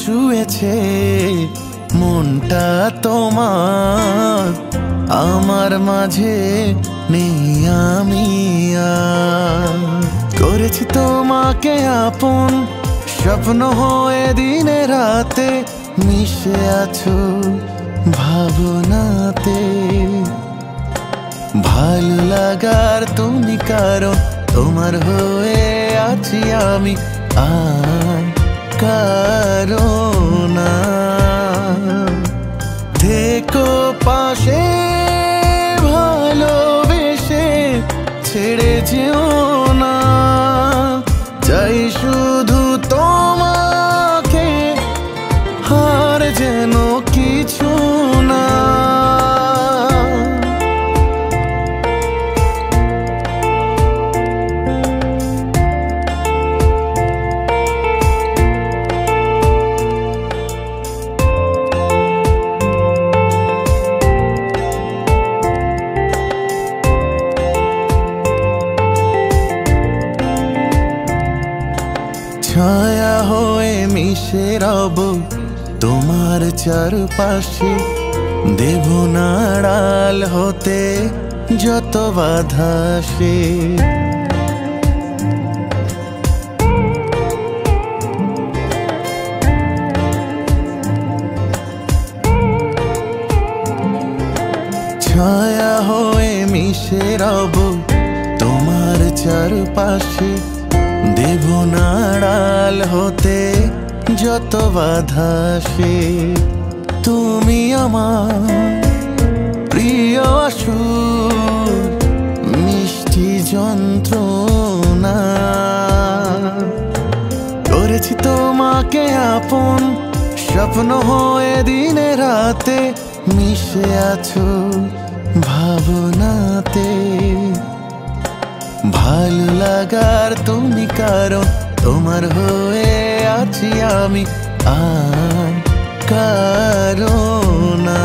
ছুঁয়েছে মনটা তোমার, আমার মাঝে নেই আমি আর। করেছি তোমাকে আপন, স্বপ্ন হয়ে দিনে রাতে মিশে আছো ভাবনাতে। ভালো লাগার তুমি কারণ, তোমার হয়ে আছি আমি আর কারো না। থেকো পাশে ভালোবেসে, ছেড়ে যেও না। চাই শুধু তোমাকে, আর যেন কিছু না। ছায়া হয়ে মিশে রব তোমার চারপাশে, দেব নাড়াল হতে যত বাধা আসে। ছায়া হয়ে মিশে রব তোমার চারপাশে, দেব নাড়াল হতে যত বাধা আসে। তুমি আমার প্রিয় আসুর, মিষ্টি যন্ত্রণা। করেছি তোমাকে আপন, স্বপ্ন হয়ে দিনে রাতে মিশে আছো ভাবনাতে। ভালো লাগার তুমি কারণ, তোমার হয়ে আছি আমি আর কারো না।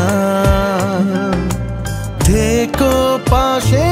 থেকো পাশে